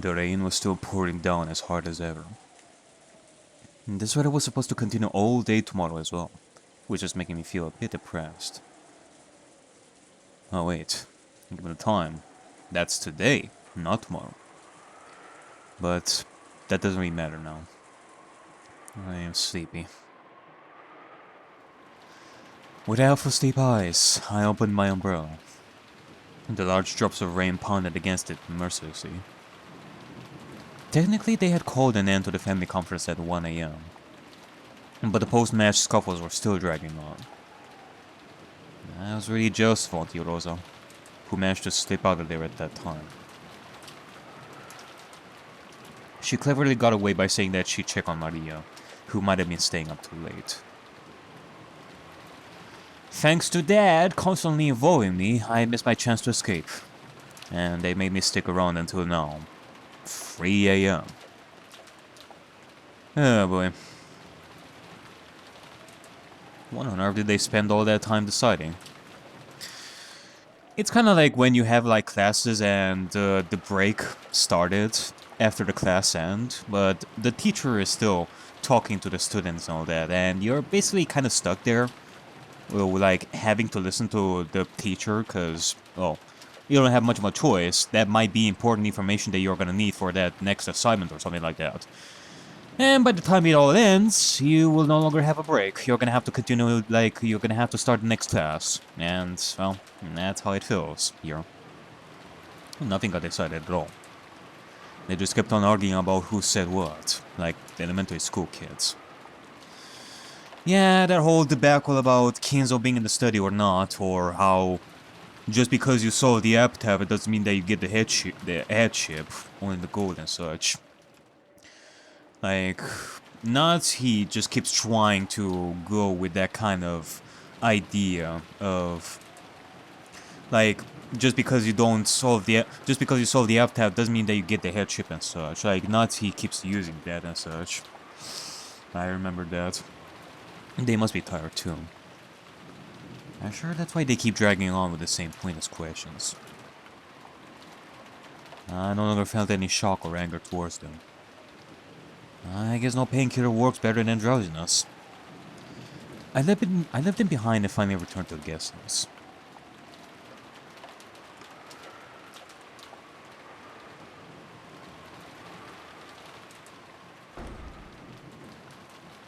The rain was still pouring down as hard as ever. This weather was supposed to continue all day tomorrow as well, which is making me feel a bit depressed. Oh wait, given the time, that's today, not tomorrow. But that doesn't really matter now. I am sleepy. With half-asleep eyes, I opened my umbrella. The large drops of rain pounded against it mercilessly. Technically, they had called an end to the family conference at 1 AM. But the post-match scuffles were still dragging on. I was really jealous of Auntie Rosa, who managed to slip out of there at that time. She cleverly got away by saying that she'd check on Maria, who might have been staying up too late. Thanks to Dad constantly involving me, I missed my chance to escape. And they made me stick around until now. 3 AM. Oh boy. What on earth did they spend all that time deciding? It's kind of like when you have like classes and the break started after the class end, but the teacher is still talking to the students and all that, and you're basically kind of stuck there, like having to listen to the teacher because, well, you don't have much of a choice. That might be important information that you're gonna need for that next assignment or something like that. And by the time it all ends, you will no longer have a break. You're gonna have to continue, like, you're gonna have to start the next class. And, well, that's how it feels here. Nothing got decided at all. They just kept on arguing about who said what, like elementary school kids. Yeah, that whole debacle about Kinzo being in the study or not, or how just because you solve the epitaph, it doesn't mean that you get the headship, only the gold and such. Like, not he just keeps trying to go with that kind of idea of, like, just because you solve the epitaph doesn't mean that you get the headship and such. Like, Nazi keeps using that and such. I remember that. They must be tired too. I'm sure that's why they keep dragging on with the same pointless questions. I no longer felt any shock or anger towards them. I guess no painkiller works better than drowsiness. I left them behind and finally returned to the guest house.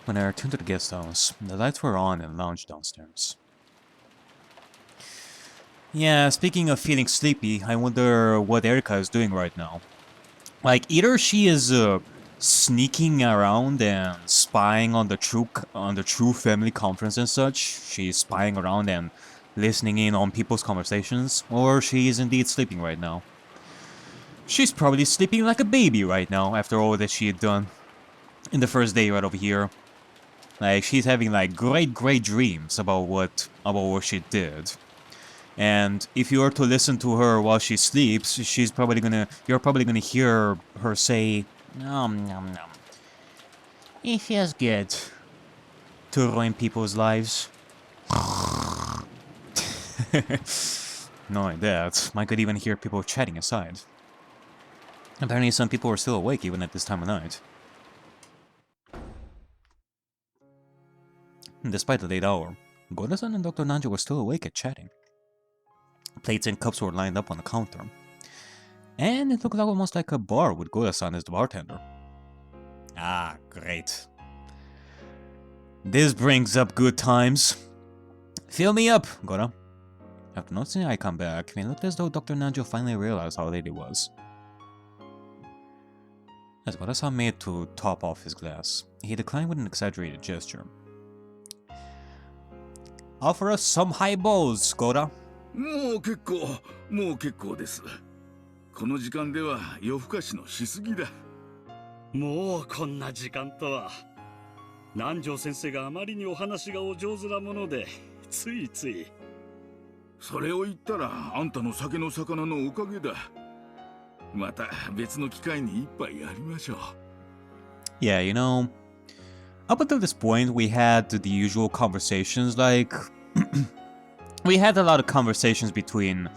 When I returned to the guest house, the lights were on in the lounge downstairs. Yeah, speaking of feeling sleepy, I wonder what Erika is doing right now. Like, either she is sneaking around and spying on the true family conference and such. She's spying around and listening in on people's conversations, or she is indeed sleeping right now. She's probably sleeping like a baby right now after all that she had done in the first day right over here. Like, she's having like great dreams about what she did. And if you were to listen to her while she sleeps, you're probably gonna hear her say, nom nom nom. It feels good to ruin people's lives. Not like that, I could even hear people chatting aside. Apparently some people are still awake even at this time of night. Despite the late hour, Goda-san and Dr. Nanjo were still awake and chatting. Plates and cups were lined up on the counter. And it looked almost like a bar with Goda-san as the bartender. Ah, great. This brings up good times. Fill me up, Goda. After noticing I come back, it looked as though Dr. Nanjo finally realized how late it was. As Goda-san made to top off his glass, he declined with an exaggerated gesture. Offer us some highballs, Goda. もう結構です。この時間では夜更かしのしすぎだ。もうこんな時間とは。南條先生があまりにお話がお上手なもので、ついつい。それを言ったらあんたの酒の魚のおかげだ。また別の機会に一杯やりましょう。Yeah, you know, up until this point we had the usual conversations, like we had a lot of conversations between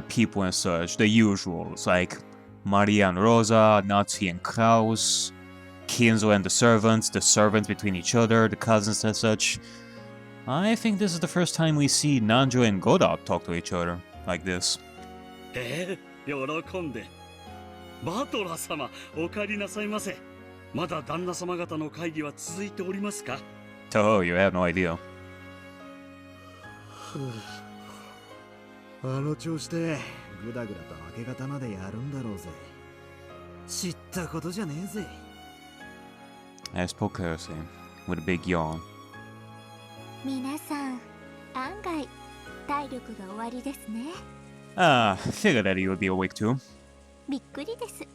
people and such, the usuals, like Maria and Rosa, Natsu and Kraus, Kinzo and the servants between each other, the cousins and such. I think this is the first time we see Nanjo and Goda talk to each other like this. 喜んで。バトラ様、お帰りなさいませ。まだ旦那様方の会議は続いておりますか? Oh, you have no idea. あの調子でグダグダと明け方までやるんだろうぜ。知ったことじゃねえぜ。I spoke carelessly, with a big yawn. 皆さん、案外体力が終わりですね。Ah, figured that you would be awake too. びっくりです。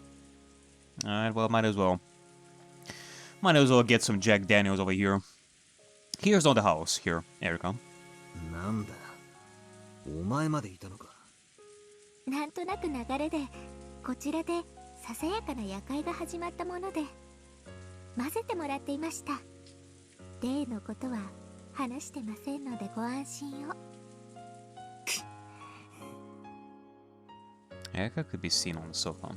Alright, well, might as well. Might as well get some Jack Daniels over here. Here's on the house, here, Erika. なんだ、お前までいたのか。なんとなく流れで、こちらでささやかな夜会が始まったもので、混ぜてもらっていました。例のことは話してませんのでご安心を。Erika could be seen on the sofa.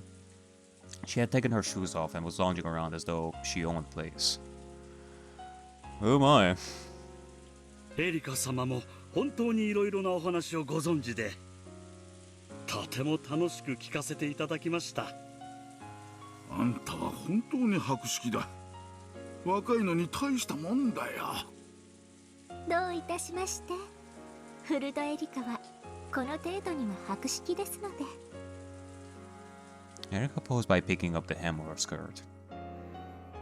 She had taken her shoes off and was lounging around as though she owned the place. Oh my. エリカ様も本当にいろいろなお話をご存知で、とても楽しく聞かせていただきました。あんたは本当に博識だ。若いのに大したもんだよ。どういたしまして。フルドエリカはこの程度には博識ですので。Erika posed by picking up the hem of her skirt.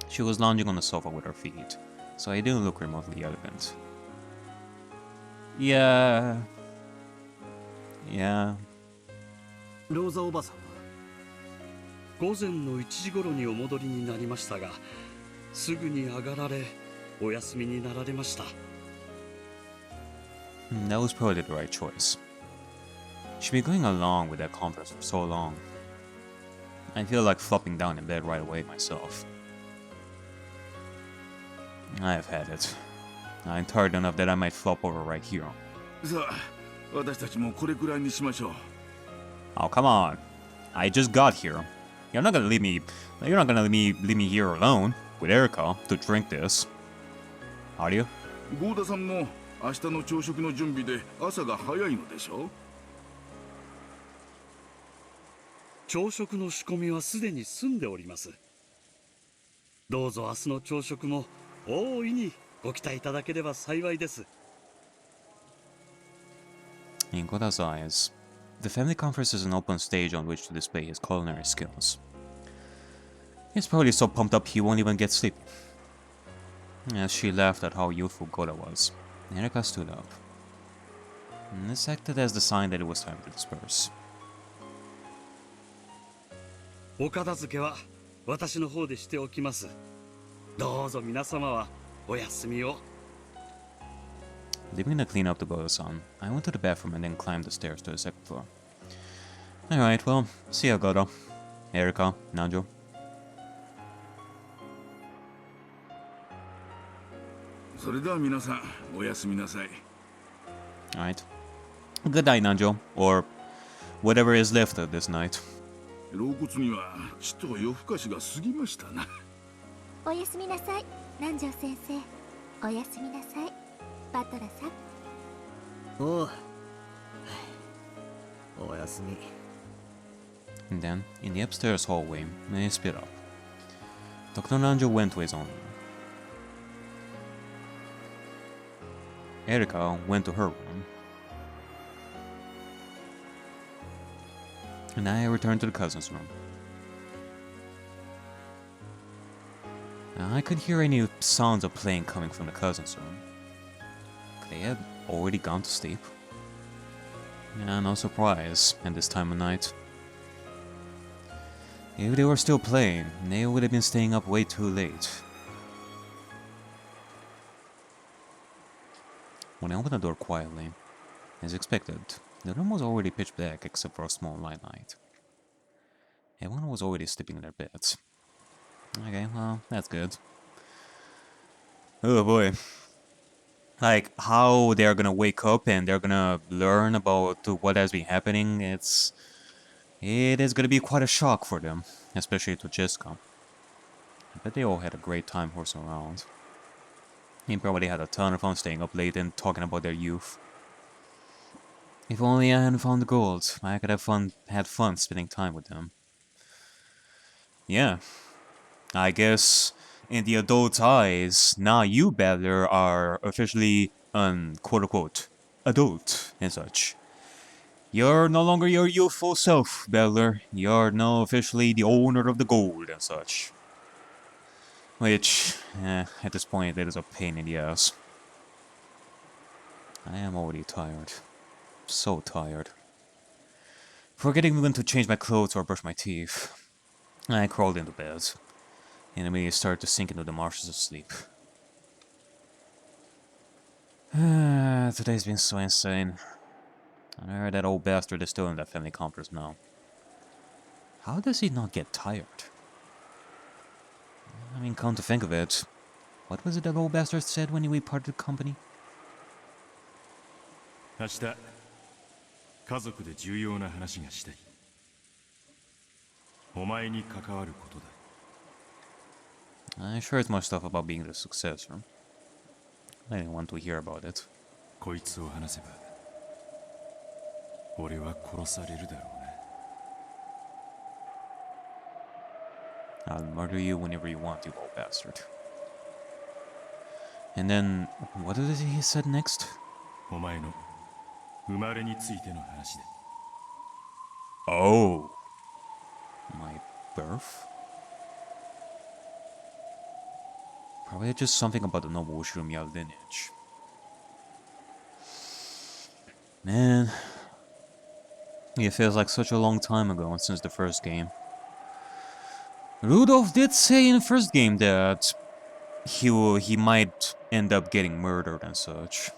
She was lounging on the sofa with her feet, so it didn't look remotely elegant. Yeah. ローザおばさんは午前の1時頃にお戻りになりましたが、すぐに上がられ、お休みになられました。That was probably the right choice. She'd been going along with that conference for so long. I feel like flopping down in bed right away myself. I've had it. I'm tired enough that I might flop over right here. さあ、私たちもこれくらいにしましょう。Oh, come on. I just got here. You're not gonna leave me here alone with Erika to drink this. Are you? ゴーダさんも明日の朝食の準備で朝が早いのでしょ。朝食の仕込みはすでに済んでおります。どうぞ明日の朝食も大いにご期待いただければ幸いです。In Goda's eyes, the family conference is an open stage on which to display his culinary skills. He's probably so pumped up he won't even get sleep. As she laughed at how youthful Goda was, Erika stood up. And this acted as the sign that it was time to disperse. お片付けは私の方でしておきます。どうぞ皆様はお休みを。Leaving to clean up the Goda-san, I went to the bathroom and then climbed the stairs to the second floor. Alright, well, see ya, Goda. Erika, Nanjo. それでは皆さん、おやすみなさい。Alright. Good night, Nanjo. Or whatever is left of this night. 老骨にはちと夜更かしが過ぎましたな。おやすみなさい、南條先生。おやすみなさい、バトラさん。おう。おやすみ。And then, in the upstairs hallway, they split up. Dr. Nanjo went to his own room. Erika went to her room. And I returned to the cousin's room. I could hear any sounds of playing coming from the cousin's room. Could they have already gone to sleep? Yeah, no surprise at this time of night. If they were still playing, they would have been staying up way too late. When I opened the door quietly, as expected, the room was already pitch black except for a small light. Everyone was already sleeping in their beds. Okay, well, that's good. Oh boy. Like, how they're gonna wake up and they're gonna learn about what has been happening, it's It is gonna be quite a shock for them, especially to Jessica. I bet they all had a great time horsing around. He probably had a ton of fun staying up late and talking about their youth. If only I hadn't found the gold, I could have had fun spending time with them. Yeah, I guess in the adult's eyes, now you, Battler, are officially quote-unquote adult and such. You're no longer your youthful self, Battler. You're now officially the owner of the gold and such. Which, at this point, it is a pain in the ass. I am already tired. So tired. Forgetting even to change my clothes or brush my teeth. I crawled into bed, and immediately started to sink into the marshes of sleep. Today's been so insane. I heard that old bastard is still in that family conference now. How does he not get tired? I mean, come to think of it, what was it that old bastard said when we parted the company? 明日家族で重要な話がしたい。お前に関わることだ。I shared much stuff about being the successor. I didn't want to hear about it. こいつを話せば俺は殺されるだろうな。 I'll murder you whenever you want, you old bastard. And then, what did he said next? お前の生まれについての話だ。 Oh. My birth? Probably just something about the noble Ushinomiya lineage. Man, it feels like such a long time ago since the first game. Rudolph did say in the first game that he might end up getting murdered and such.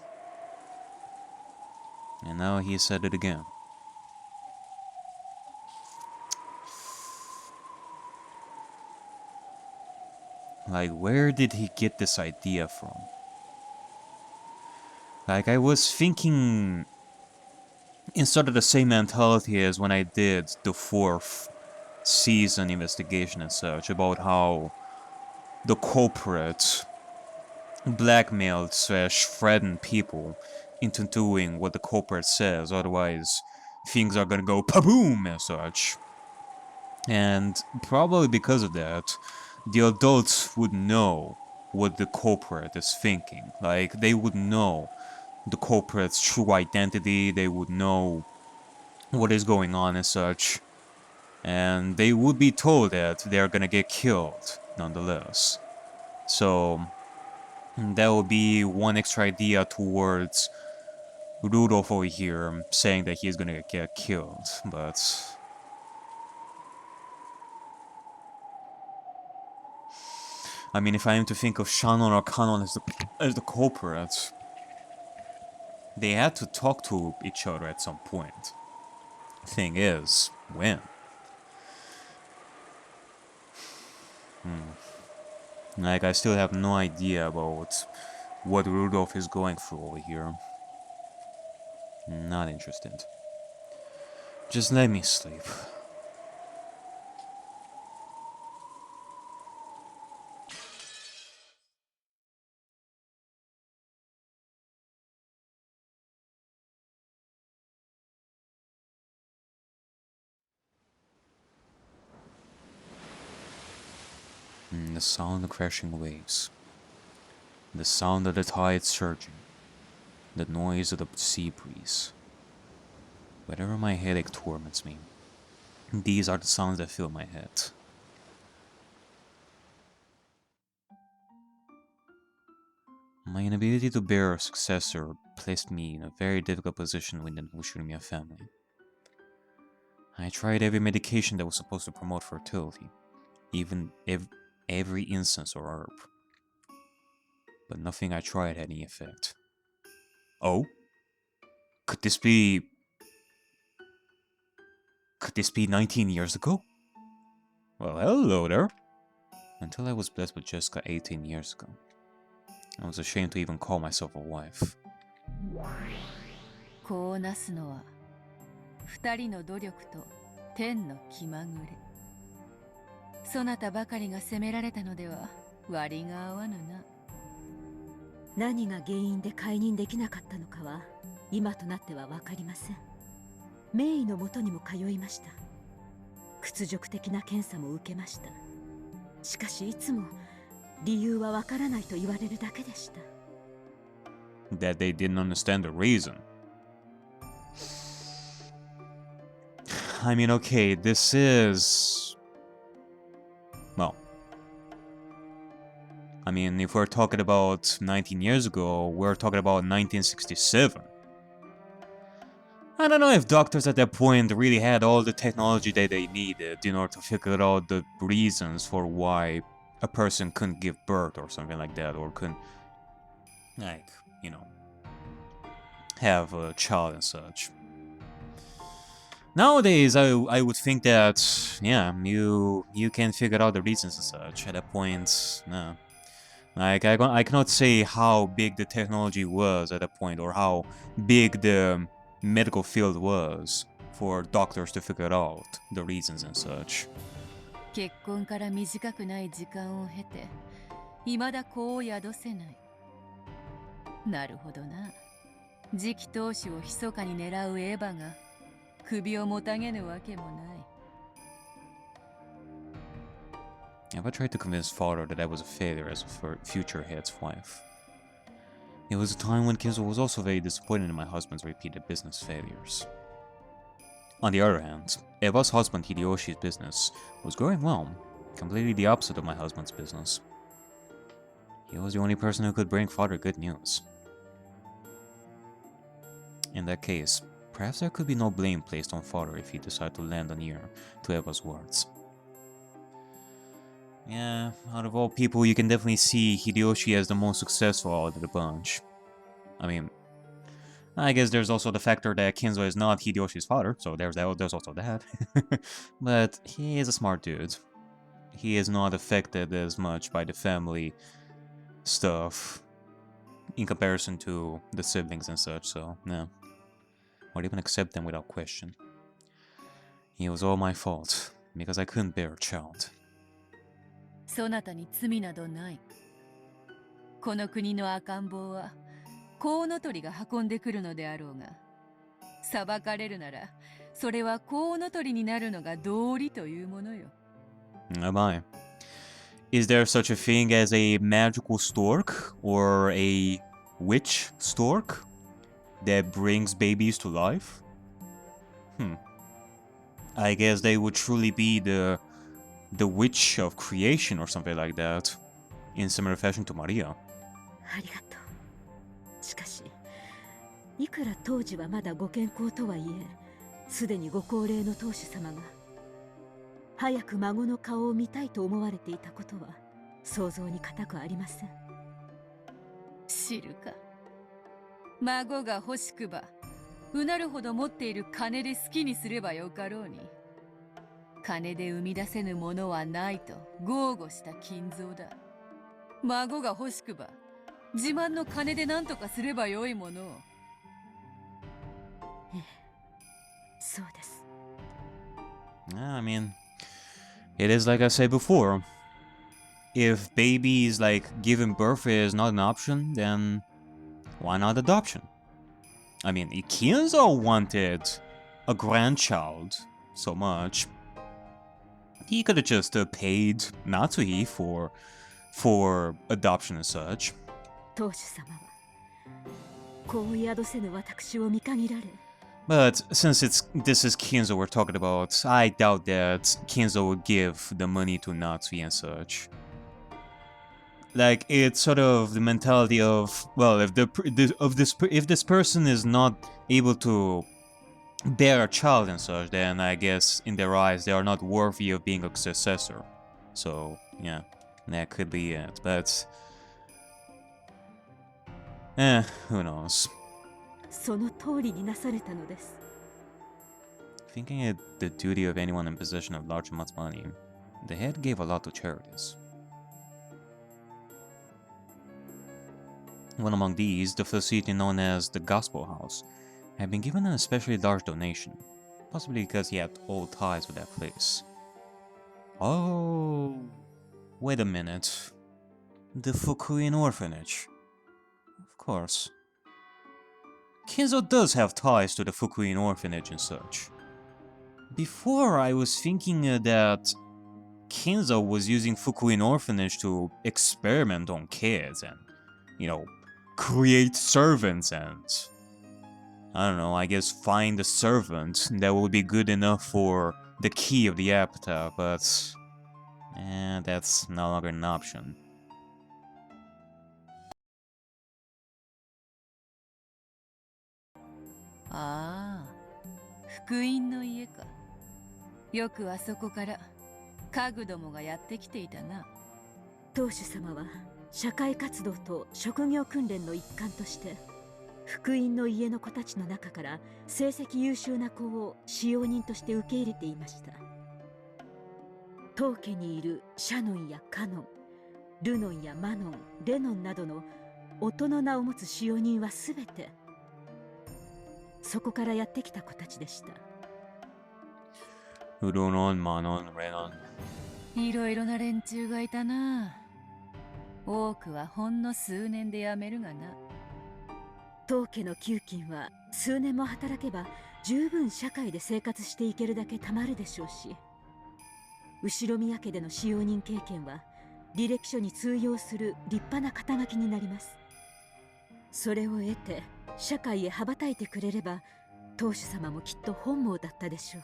And now he said it again. Like, where did he get this idea from? Like, I was thinking in sort of the same mentality as when I did the 4th season investigation and such, about how the culprit blackmailed / threatened people into doing what the culprit says, otherwise things are gonna go pa-boom and such. And probably because of that, the adults would know what the culprit is thinking. Like, they would know the culprit's true identity, they would know what is going on and such. And they would be told that they're gonna get killed, nonetheless. So, that would be one extra idea towards Rudolph over here saying that he's gonna get killed, but... I mean, if I am to think of Shannon or Kanon as the culprit, they had to talk to each other at some point. Thing is, when? Like, I still have no idea about what Rudolph is going through over here. Not interested. Just let me sleep. The sound of crashing waves, the sound of the tide surging, the noise of the sea breeze. Whenever my headache torments me, these are the sounds that fill my head. My inability to bear a successor placed me in a very difficult position within the Ushinomiya family. I tried every medication that was supposed to promote fertility, even every incense or herb. But nothing I tried had any effect. Oh? Could this be 19 years ago? Well, hello there. Until I was blessed with Jessica 18 years ago. I was ashamed to even call myself a wife. こうなすのは2人の努力と天の気まぐれ。そなたばかりが責められたのでは割が合わぬな。何が原因で解任できなかったのかは今となっては分かりません。名医のもとにも通いました。屈辱的な検査も受けました。しかしいつも理由は分からないと言われるだけでした。That they didn't understand the reason. I mean, okay, this is... Well... I mean, if we're talking about 19 years ago, we're talking about 1967. I don't know if doctors at that point really had all the technology that they needed in order to figure out the reasons for why a person couldn't give birth or something like that, or couldn't, like, you know, have a child and such. Nowadays, I would think that, yeah, you can figure out the reasons and such. At that point, no. Like, I cannot say how big the technology was at that point, or how big the medical field was for doctors to figure out the reasons and such. 結婚から短くない時間を経て、未だ子を宿せない。なるほどな。次期当主を密かに狙うエヴァが首をもたげぬわけもない。Eva tried to convince father that I was a failure as a future head's wife. It was a time when Kinzo was also very disappointed in my husband's repeated business failures. On the other hand, Eva's husband Hideyoshi's business was going well, completely the opposite of my husband's business. He was the only person who could bring father good news. In that case, perhaps there could be no blame placed on father if he decided to lend an ear to Eva's words. Yeah, out of all people, you can definitely see Hideyoshi as the most successful out of the bunch. I mean, I guess there's also the factor that Kinzo is not Hideyoshi's father, so there's also that. But he is a smart dude. He is not affected as much by the family stuff in comparison to the siblings and such, so yeah. I'd even accept them without question. It was all my fault, because I couldn't bear a child. そなたに罪などない。この国の赤ん坊はコウノトリが運んでくるのであろうが、裁かれるならそれはコウノトリになるのが道理というものよ。Am I? Is there such a thing as a magical stork or a witch stork that brings babies to life? I guess they would truly be the witch of creation or something like that, in similar fashion to Maria. ありがとう。しかし、いくら当時はまだご健康とはいえ、すでにご高齢の当主様が早く孫の顔を見たいと思われていたことは想像に難くありません。知るか。孫が欲しくば、うなるほど持っている金で好きにすればよかろうに。金で生み出せぬものはないと豪語した金蔵だ。孫が欲しくば、自慢の金で何とかすればよいものを。ええ、そうです。I mean, it is like I said before. If babies, like, giving birth is not an option, then why not adoption? I mean, Ikienzo wanted a grandchild so much. He could have just paid Natsuhi for adoption and such. 当主様は子を宿せぬ私を見限られ。But since this is Kinzo we're talking about, I doubt that Kinzo would give the money to Natsui and such. Like, it's sort of the mentality of, well, if this person is not able to bear a child and such, then I guess in their eyes they are not worthy of being a successor. So yeah, that could be it. But who knows? その通りになされたのです。 Thinking it the duty of anyone in possession of large amounts of money, the head gave a lot to charities. One among these, the facility known as the Gospel House, had been given an especially large donation. Possibly because he had old ties with that place. Oh, wait a minute. The Fukuin orphanage. Of course. Kinzo does have ties to the Fukuin orphanage and such. Before, I was thinking that Kinzo was using Fukuin orphanage to experiment on kids and, you know, create servants and, I don't know, I guess find a servant that would be good enough for the key of the epitaph, but that's no longer an option. Ah, 福音の家か。よくあそこから家具どもがやってきていたな。当主様は社会活動と職業訓練の一環として福音の家の子たちの中から成績優秀な子を使用人として受け入れていました。当家にいるシャノンやカノン、ルノンやマノン、レノンなどの音の名を持つ使用人はすべてそこからやってきた子たちでした。ルノン、マノン、レノン。いろいろな連中がいたな。多くはほんの数年で辞めるがな。当家の給金は数年も働けば十分社会で生活していけるだけたまるでしょうし、後宮家での使用人経験は履歴書に通用する立派な肩書きになります。それを得て社会へ羽ばたいてくれれば当主様もきっと本望だったでしょう。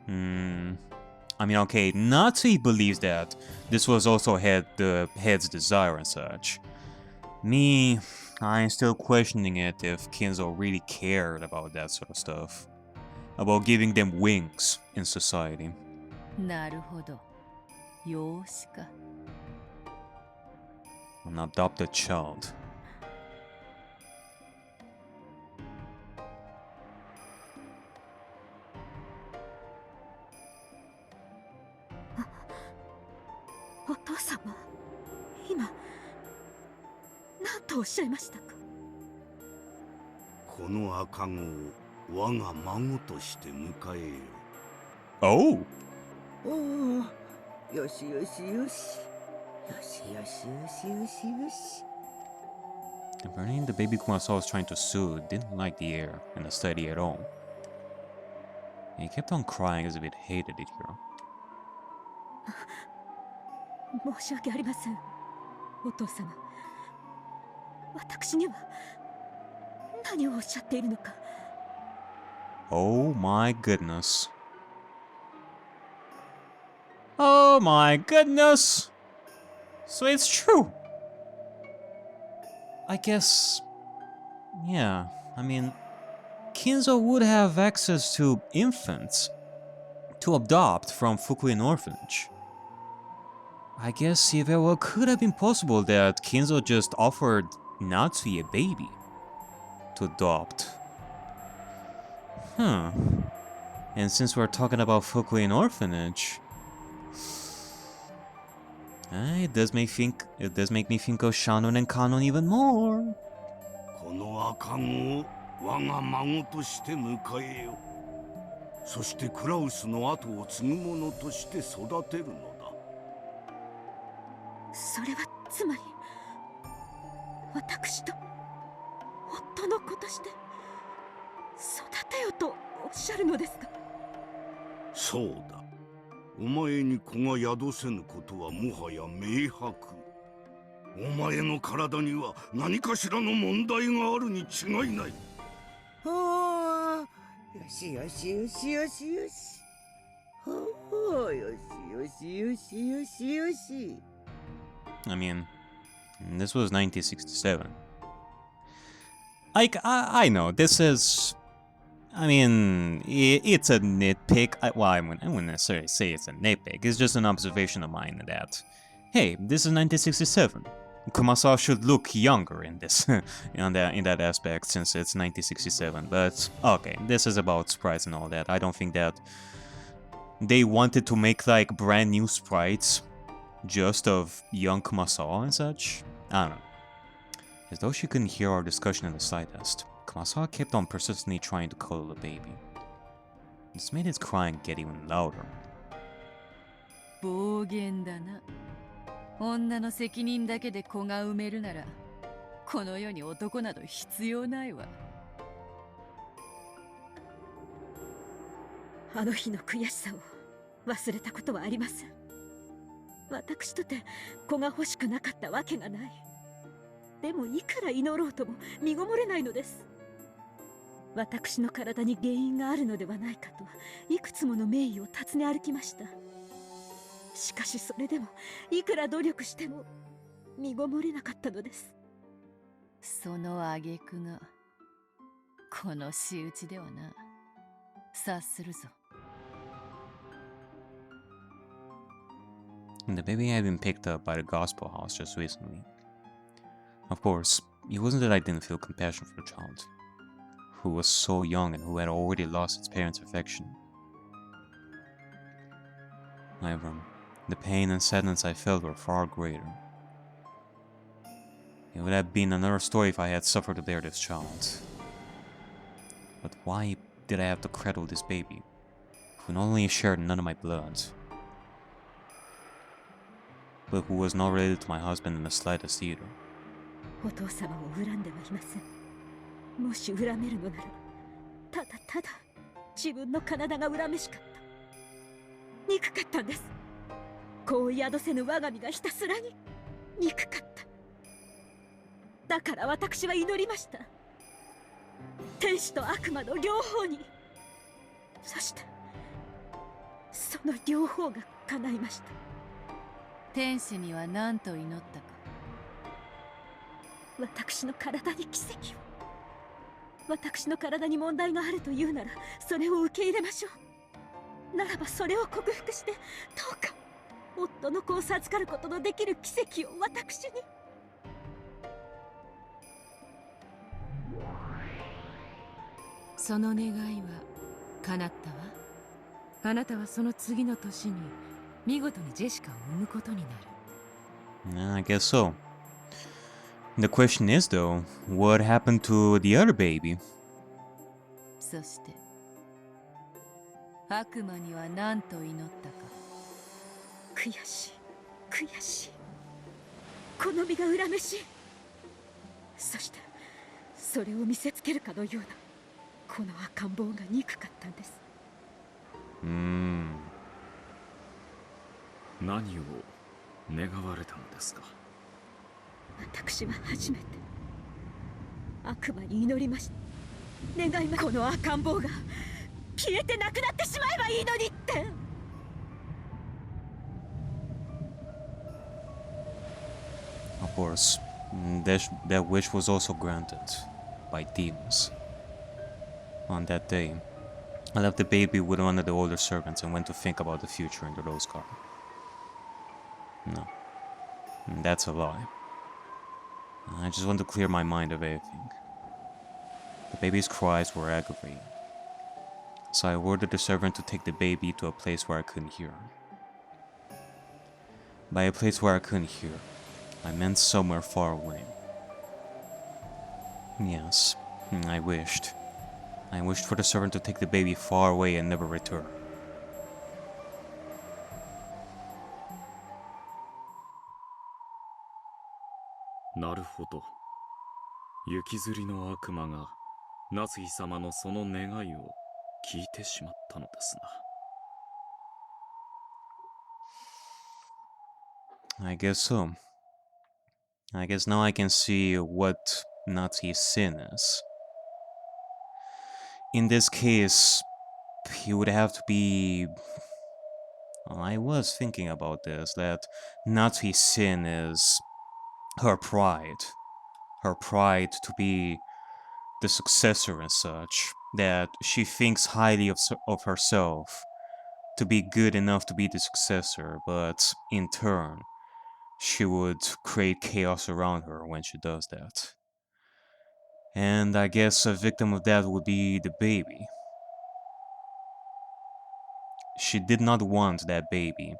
I mean, okay, Natsui believes that this was also the head's desire and such. Me, I'm still questioning it if Kinzo really cared about that sort of stuff. About giving them wings in society. なるほど。養子か。An adopted child.お父様、今何とおっしゃいましたか。この赤子を我が孫として迎えよ。Oh! おお、よしよしよし。よしよしよしよしよし。Apparently, the baby Kumasawa was trying to soothe didn't like the air and the study at all. He kept on crying as if it hated it here. 申し訳ありません、お父様。私には何をおっしゃっているのか。Oh my goodness. Oh my goodness! So it's true! I guess... Yeah, I mean... Kinzo would have access to infants to adopt from Fukuin Orphanage. I guess if it could have been possible that Kinzo just offered Natsui a baby to adopt. And since we're talking about Fukuin Orphanage... it does make me think of Shannon and Kanon even more. この赤子を我が孫として迎えよ。そしてクラウスの後を継ぐ者として育てるのだ。それはつまり私と夫の子として育てよとおっしゃるのですか。そうだ。お前に子が宿せぬことはもはや明白。お前の体には何かしらの問題があるに違いない。おお、よしよしよしよしよし。おお、よしよしよしよしよし。I mean, this was 1967. Like, I know, this is... I mean, it's a nitpick. Well, I wouldn't necessarily say it's a nitpick. It's just an observation of mine that, hey, this is 1967. Kumasawa should look younger in this, in that aspect, since it's 1967. But okay, this is about sprites and all that. I don't think that they wanted to make like brand new sprites just of young Kumasawa and such. I don't know. As though she couldn't hear our discussion in the slightest. Kumasawa kept on persistently trying to cuddle the baby. This made his crying get even louder. 暴言だな。女の責任だけで子が産めるなら、この世に男など必要ないわ。あの日の悔しさを忘れたことはありません。私とて子が欲しくなかったわけがない。でもいくら祈ろうとも身ごもれないのです。私の体に原因があるのではないかといくつもの名医を訪ね歩きました。しかしそれでもいくら努力しても身ごもれなかったのです。その挙句がこの仕打ちではな。察するぞ。The baby had been picked up by the gospel house just recently. Of course, it wasn't that I didn't feel compassion for the child, who was so young and who had already lost its parents' affection. However, the pain and sadness I felt were far greater. It would have been another story if I had suffered to bear this child. But why did I have to cradle this baby, who not only shared none of my blood, but who was not related to my husband in the slightest either? お父様を恨んではいません。もし恨めるのなら、ただただ自分の体が恨めしかった。憎かったんです。子を宿せぬ我が身がひたすらに憎かった。だから私は祈りました。天使と悪魔の両方に。そしてその両方が叶いました。天使には何と祈ったか。私の体に奇跡を。私の体に問題があるというならそれを受け入れましょう。ならばそれを克服してどうか夫の子を授かることのできる奇跡を私に。その願いは叶ったわ。あなたはその次の年に見事にジェシカを産むことになる。I guess so. The question is though, what happened to the other baby? そして悪魔には何と祈ったか。悔しい悔しい。好みが恨めしい。そしてそれを見せつけるかのようなこの赤ん坊が憎かったんです。何を願われたのですか。私は初めて悪魔に祈りました。願いまこの赤ん坊が消えてなくなってしまえばいいのにって。Of course, that wish was also granted by demons. On that day, I left the baby with one of the older servants and went to think about the future in the Rose Garden. No, that's a lie. I just want to clear my mind of everything. The baby's cries were aggravating, so I ordered the servant to take the baby to a place where I couldn't hear her. By a place where I couldn't hear, I meant somewhere far away. Yes, I wished. I wished for the servant to take the baby far away and never return. なるほど。雪吊りの悪魔が夏日様のその願いを聞いてしまったのですな。I guess so. I guess now I can see what Natsu's sin is. In this case, he would have to be... Well, I was thinking about this, that Natsu's sin is her pride. Her pride to be the successor and such, that she thinks highly of herself, to be good enough to be the successor, but in turn, she would create chaos around her when she does that. And I guess a victim of that would be the baby. She did not want that baby,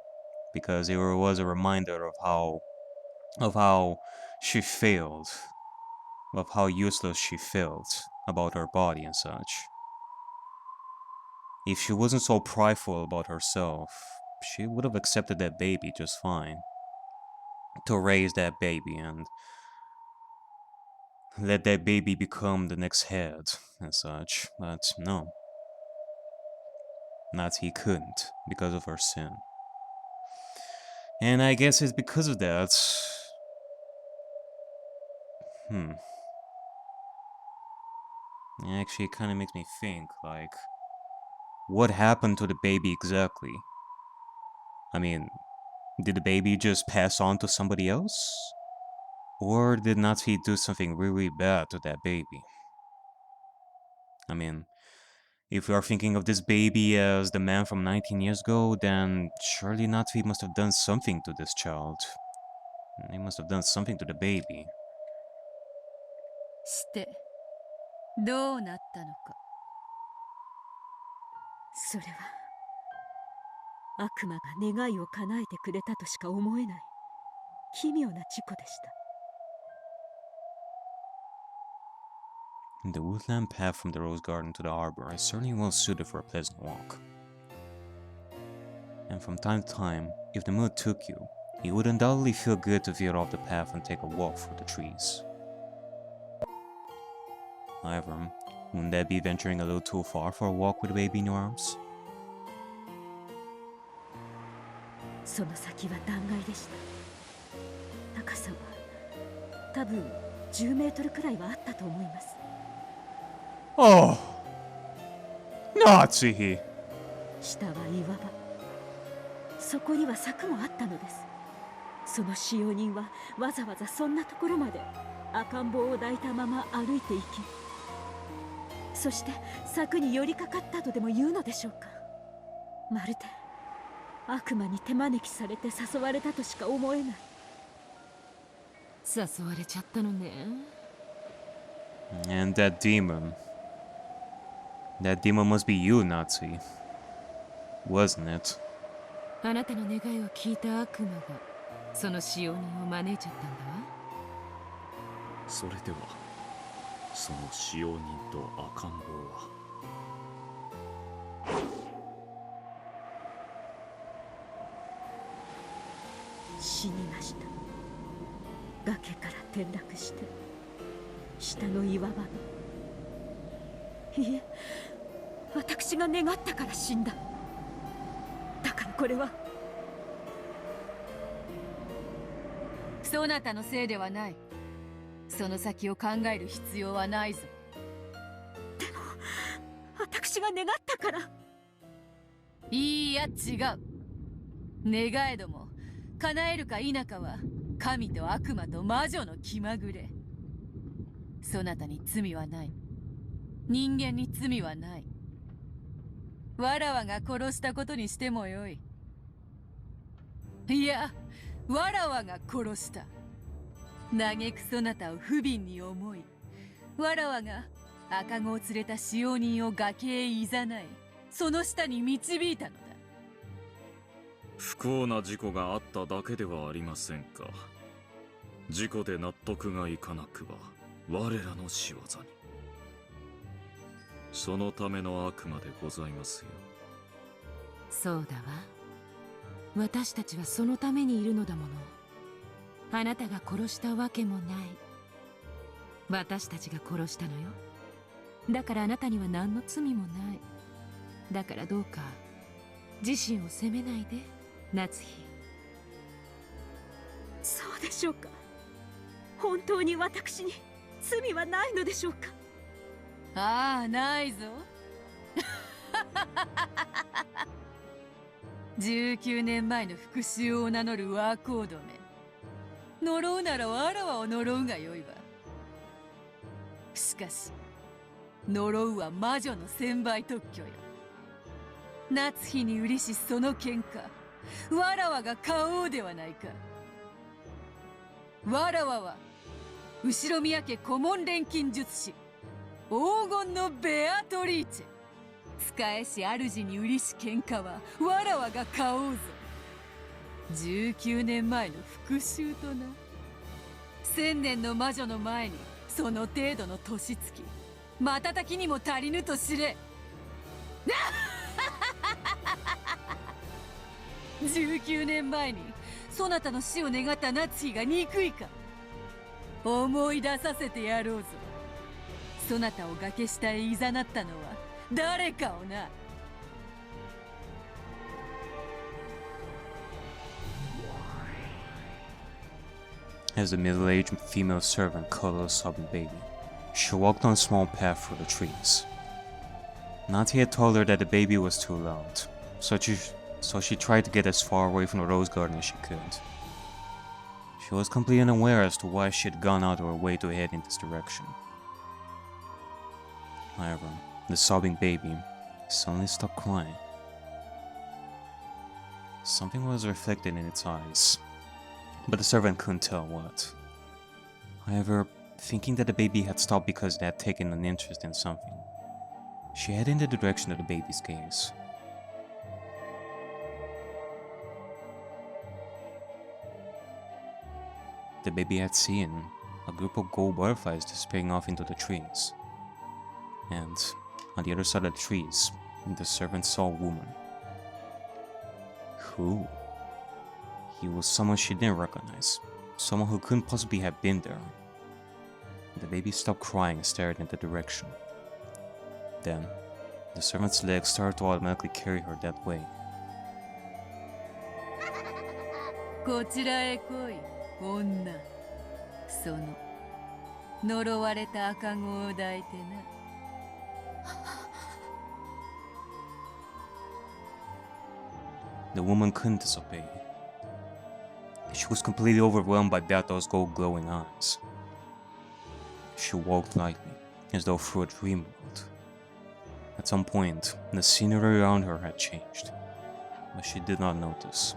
because it was a reminder of how she failed, of how useless she felt about her body and such. If she wasn't so prideful about herself, she would have accepted that baby just fine. To raise that baby and let that baby become the next head and such, but no. Natsuhi couldn't because of her sin. And I guess it's because of that. Actually, it kind of makes me think, like, what happened to the baby exactly? I mean, did the baby just pass on to somebody else? Or did Natsuhi do something really bad to that baby? I mean, if we are thinking of this baby as the man from 19 years ago, then surely Natsuhi must have done something to this child. He must have done something to the baby. してどうなったのか。それは悪魔が願いを叶えてくれたとしか思えない奇妙な事故でした。 The woodland path from the rose garden to the harbor is certainly well suited for a pleasant walk. And from time to time, if the mood took you, it would undoubtedly feel good to veer off the path and take a walk through the trees. However, wouldn't that be venturing a little too far for a walk with a baby in your arms? その先は断崖でした。高さは多分10メートルくらいはあったと思います。 Oh! Natsuhi! 下は岩場。そこには柵もあったのです。その使用人はわざわざそんなところまで赤ん坊を抱いたまま歩いていき、そして柵に寄りかかったとでも言うのでしょうか。まるで悪魔に手招きされて誘われたとしか思えない。誘われちゃったのね。And that demon. That demon must be you, Natsuhi. Wasn't it? あなたの願いを聞いた悪魔がその使用人を招いちゃったんだわ。それではその使用人と赤ん坊は死にました。崖から転落して下の岩場に。いえ、私が願ったから死んだ。だからこれはそなたのせいではない。その先を考える必要はないぞ。でも私が願ったから。いいや、違う。願えども叶えるか否かは神と悪魔と魔女の気まぐれ。そなたに罪はない。人間に罪はない。わらわが殺したことにしてもよい。いや、わらわが殺した。嘆くそなたを不憫に思い、わらわが赤子を連れた使用人を崖へいざない、その下に導いたのだ。不幸な事故があっただけではありませんか。事故で納得がいかなくば我らの仕業に。そのための悪魔でございますよ。そうだわ。私たちはそのためにいるのだもの。あなたが殺したわけもない。私たちが殺したのよ。だからあなたには何の罪もない。だからどうか自身を責めないで、夏日。そうでしょうか。本当に私に罪はないのでしょうか。ああ、ないぞ。19年前の復讐を名乗るワーコードめ。呪うならわらわを呪うがよいわ。しかし呪うは魔女の専売特許よ。夏日に売りしその喧嘩、わらわが買おうではないか。わらわは後宮家顧問錬金術師黄金のベアトリーチェ。使えし主に売りし喧嘩はわらわが買おうぞ。19年前の復讐とな。1000年の魔女の前にその程度の年月、瞬きにも足りぬと知れ。19年前にそなたの死を願ったナツヒが憎いか。思い出させてやろうぞ。そなたを崖下へ誘ったのは誰かをな。As the middle-aged female servant cuddled a sobbing baby, she walked on a small path through the trees. Natty had told her that the baby was too loud, so she tried to get as far away from the rose garden as she could. She was completely unaware as to why she had gone out of her way to head in this direction. However, the sobbing baby suddenly stopped crying. Something was reflected in its eyes, but the servant couldn't tell what. However, thinking that the baby had stopped because it had taken an interest in something, she headed in the direction of the baby's gaze. The baby had seen a group of gold butterflies disappearing off into the trees, and on the other side of the trees, the servant saw a woman. Who? He was someone she didn't recognize, someone who couldn't possibly have been there. The baby stopped crying and stared in the direction. Then, the servant's legs started to automatically carry her that way. こちらへ来い、女。その呪われた赤子を抱いてな。The woman couldn't disobey. She was completely overwhelmed by Bato's gold glowing eyes. She walked lightly, as though through a dream world. At some point, the scenery around her had changed, but she did not notice.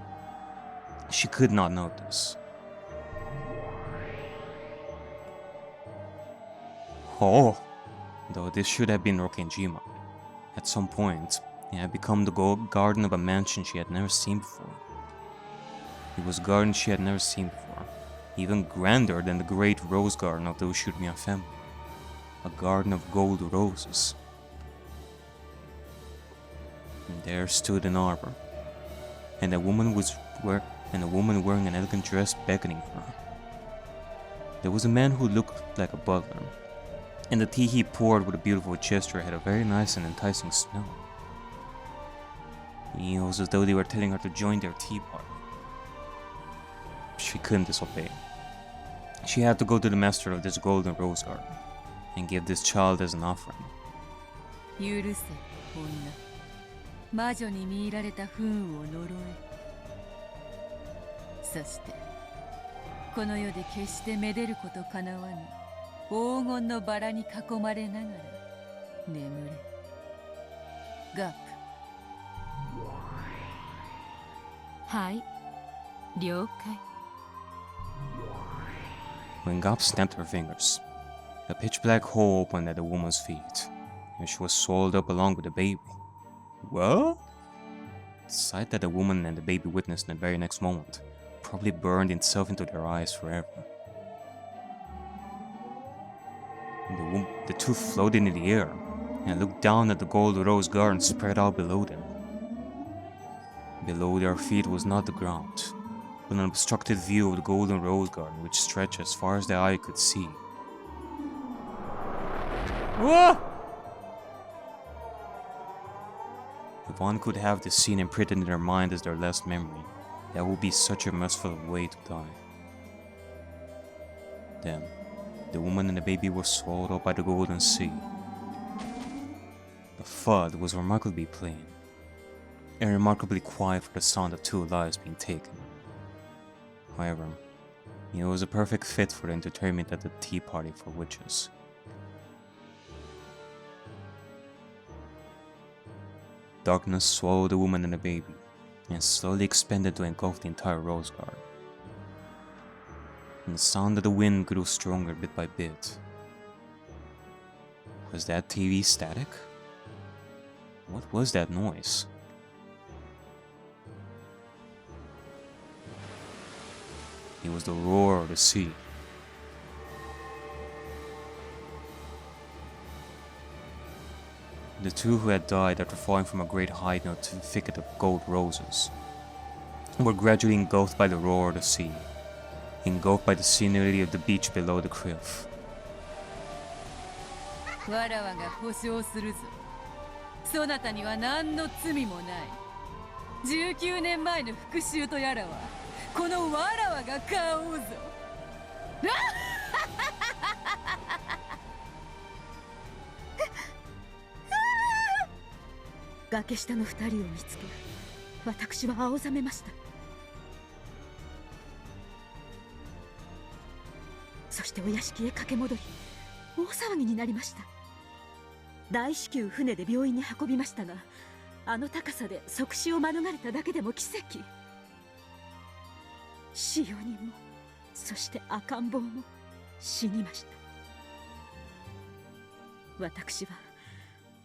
She could not notice. Oh! Though this should have been Rokenjima. At some point, it had become the garden of a mansion she had never seen before. It was a garden she had never seen before, even grander than the great rose garden of the Ushurimiya family. A garden of gold roses. And there stood an arbor, and a woman wearing an elegant dress beckoning her. There was a man who looked like a butler, and the tea he poured with a beautiful gesture had a very nice and enticing smell. It was as though they were telling her to join their tea party. She couldn't disobey. She had to go to the master of this golden rose garden and give this child as an offering. 許せ、女。魔女に見入られた不運を呪え。そして、この世で決してめでることかなわぬ黄金のバラに囲まれながら眠れ。ガープ。はい、了解。When Gop snapped her fingers, a pitch-black hole opened at the woman's feet, and she was swallowed up along with the baby. What? The sight that the woman and the baby witnessed in the very next moment probably burned itself into their eyes forever. The two floated in the air and looked down at the gold rose garden spread out below them. Below their feet was not the ground, but an obstructed view of the golden rose garden which stretched as far as the eye could see. Whoa! If one could have this scene imprinted in their mind as their last memory, that would be such a merciful way to die. Then, the woman and the baby were swallowed up by the golden sea. The thud was remarkably plain, and remarkably quiet for the sound of two lives being taken. However, it was a perfect fit for the entertainment at the tea party for witches. Darkness swallowed the woman and the baby, and slowly expanded to engulf the entire rose garden. And the sound of the wind grew stronger bit by bit. Was that TV static? What was that noise? It was the roar of the sea. The two who had died after falling from a great height into a thicket of gold roses. were gradually engulfed by the roar of the sea, engulfed by the scenery of the beach below the cliff. わらわが保証するぞ。そなたには何の罪もない。19年前の復讐とやらはこのわらわが買おうぞ。崖下の2人を見つけ、私は青ざめました。そしてお屋敷へ駆け戻り、大騒ぎになりました。大至急船で病院に運びましたが、あの高さで即死を免れただけでも奇跡。使用人も、そして赤ん坊も死にました。私は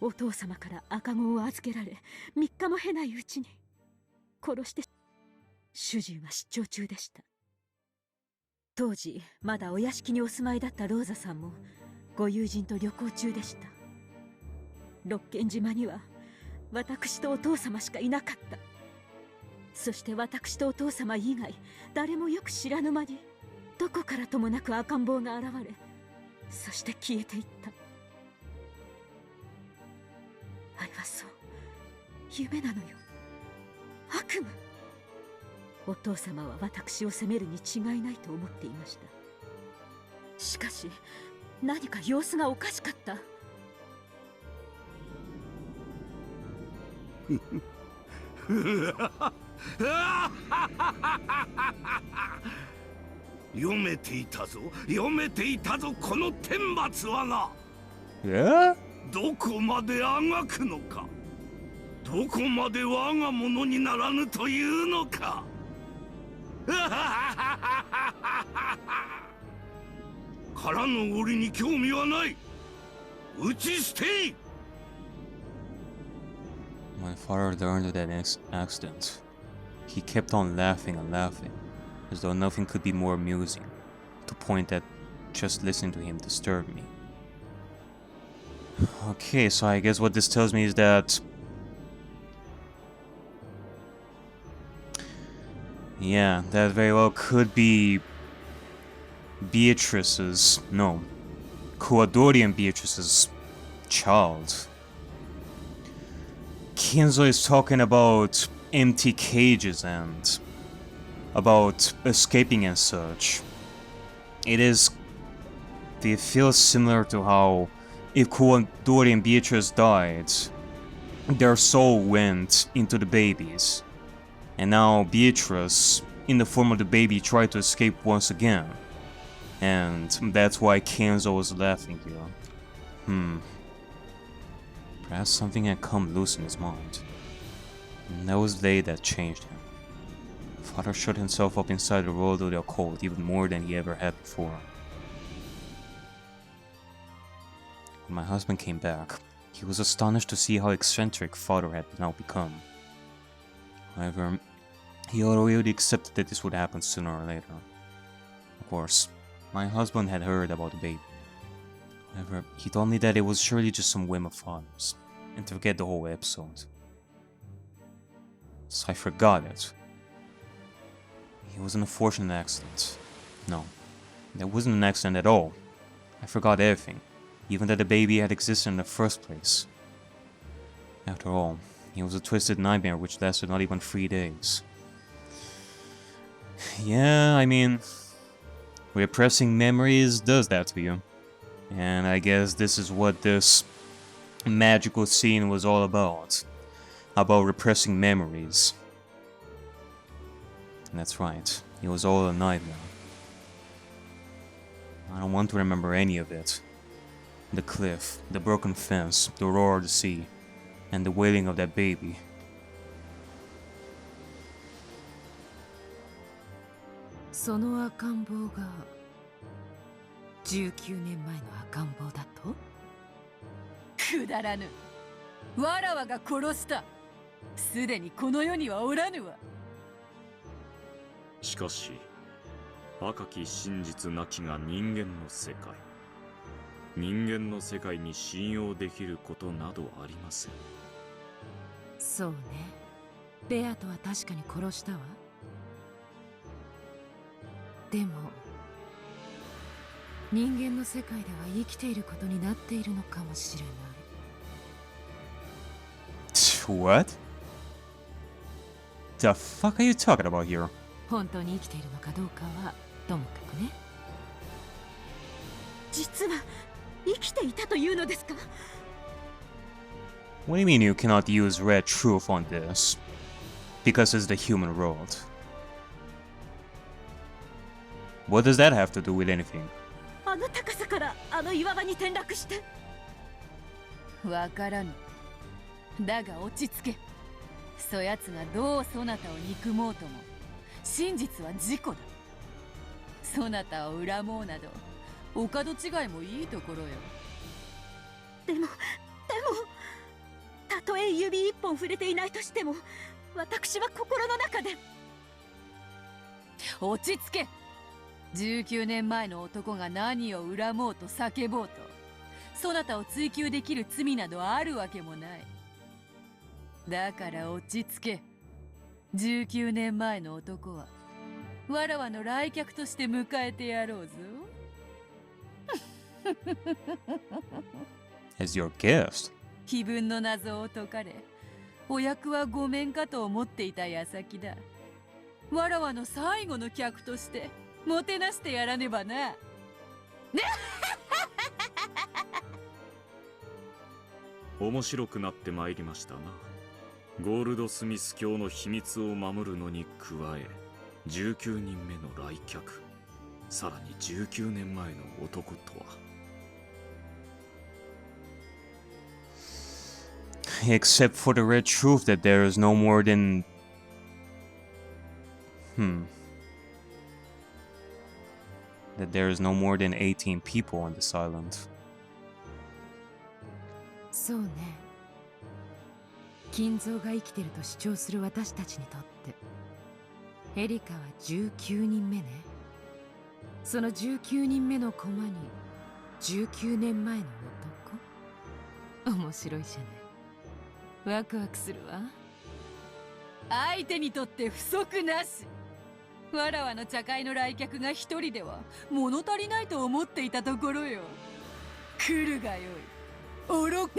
お父様から赤子を預けられ、3日も経ないうちに殺して、主人は出張中でした。当時まだお屋敷にお住まいだったローザさんもご友人と旅行中でした。六軒島には私とお父様しかいなかった。そして私とお父様以外誰もよく知らぬ間にどこからともなく赤ん坊が現れ、そして消えていった。あれはそう夢なのよ。悪夢。お父様は私を責めるに違いないと思っていました。しかし何か様子がおかしかった。読めていたぞ、読めていたぞ、この天罰はな。どこまであがくのか、どこまで我が物にならぬというのか。からの檻に興味はない。打ち捨てい。When father learned of that accident, he kept on laughing and laughing, as though nothing could be more amusing, to the point that just listening to him disturbed me. Okay, so I guess what this tells me is that... yeah, that very well could be Beatrice's... no, Kuwadori and Beatrice's child. Kinzo is talking about empty cages and about escaping and such. It feels similar to how if Kuwadori and Beatrice died, their soul went into the babies. And now Beatrice, in the form of the baby, tried to escape once again. And that's why Kenzo was laughing here. Perhaps something had come loose in his mind. And that was the day that changed him. Father shut himself up inside the world of the occult even more than he ever had before. When my husband came back, he was astonished to see how eccentric Father had now become. However, he already accepted that this would happen sooner or later. Of course, my husband had heard about the baby. However, he told me that it was surely just some whim of Father's, and to forget the whole episode. So I forgot it. It was an unfortunate accident. No, that wasn't an accident at all. I forgot everything, even that the baby had existed in the first place. After all, it was a twisted nightmare which lasted not even 3 days. Yeah, I mean, repressing memories does that to you. And I guess this is what this magical scene was all about. About repressing memories. And that's right, it was all a nightmare. I don't want to remember any of it. The cliff, the broken fence, the roar of the sea, and the wailing of that baby. その赤ん坊が19年前の赤ん坊だと？くだらぬ。わらわが殺した。すでにこの世にはおらぬわ。しかし、赤き真実なきが人間の世界。人間の世界に信用できることなどありません。そうね。ベアトは確かに殺したわ。でも人間の世界では生きていることになっているのかもしれない。 What? The fuck are you talking about here? 本当に生きているのかどうかはともかくね。実は生きていたというのですか？ What do you mean you cannot use red truth on this? Because it's the human world. What does that have to do with anything? あの高さからあの岩場に転落して。わからぬ。だが落ち着け。そやつがどうそなたを憎もうとも真実は事故だ。そなたを恨もうなどお門違いもいいところよ。でもたとえ指一本触れていないとしても私は心の中で。落ち着け。19年前の男が何を恨もうと叫ぼうとそなたを追求できる罪などあるわけもない。だから落ち着け。19年前の男はわらわの来客として迎えてやろうぞ。As your guest. 気分の謎を解かれお役はごめんかと思っていた矢先だ。わらわの最後の客としてもてなしてやらねばな。ね面白くなってまいりましたな。ゴールドスミス教の秘密を守るのに加え19人目の来客、さらに19年前の男とは。Except for the red truth that there is no more than... That there is no more than 18 people on this island. そうね。金蔵が生きてると主張する私たちにとってエリカは19人目ね。その19人目の駒に19年前の男。面白いじゃない。ワクワクするわ。相手にとって不足なし。わらわの茶会の来客が一人では物足りないと思っていたところよ。来るがよい。おろっ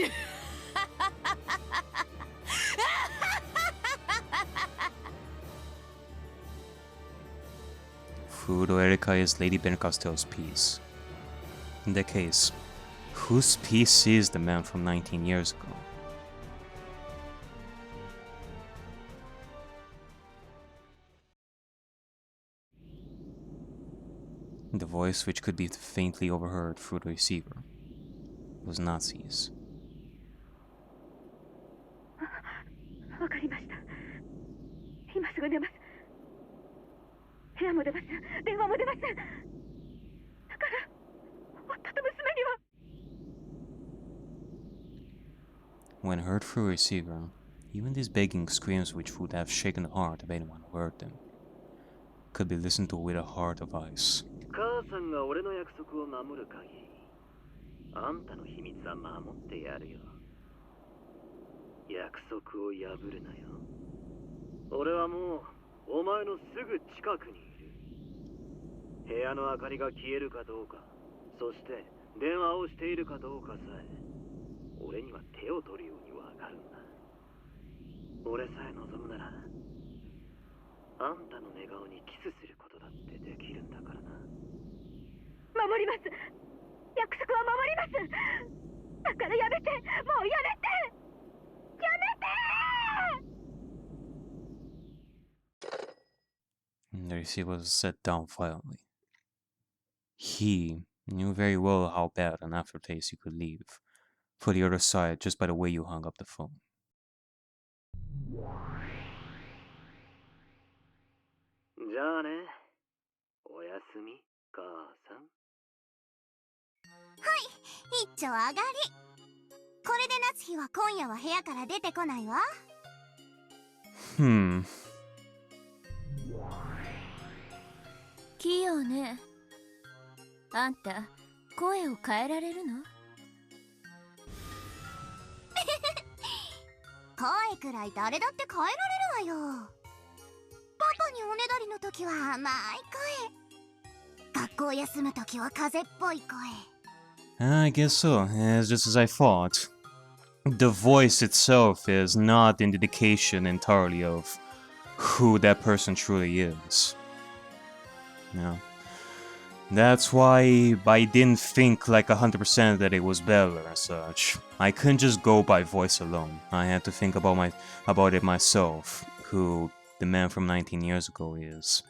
Fudo Erika is Lady Ben Costello's piece. In that case, whose piece is the man from 19 years ago? The voice, which could be faintly overheard through the receiver, was Nazi's. わかりました。今すぐ出ます。部屋も出ます。電話も出ます。だから夫と娘には。 When heard through a receiver, even these begging screams, which would have shaken the heart of anyone who heard them, could be listened to with a heart of ice. 母さんが俺の約束を守る限り、あんたの秘密は守ってやるよ。約束を破るなよ。俺はもうお前のすぐ近くにいる。部屋の明かりが消えるかどうか、そして電話をしているかどうかさえ、俺には手を取るようにわかるんだ。俺さえ望むなら、あんたの寝顔にキスすることだってできるんだからな。守ります。約束は守ります。だからやめて、もうやめて、やめて。 The receiver was set down violently. He knew very well how bad an aftertaste you could leave for the other side just by the way you hung up the phone. じゃあね、おやすみ、母さん。はい、一丁上がり。これで夏日は今夜は部屋から出てこないわ。器用ね。あんた、声を変えられるの？声くらい誰だって変えられるわよ。パパにおねだりの時は甘い声。学校休むときは風邪っぽい声。 I guess so. It's just as I thought. The voice itself is not an indication entirely of who that person truly is. Yeah. That's why I didn't think like 100% that it was Bella or such. I couldn't just go by voice alone. I had to think about it myself, who the man from 19 years ago is.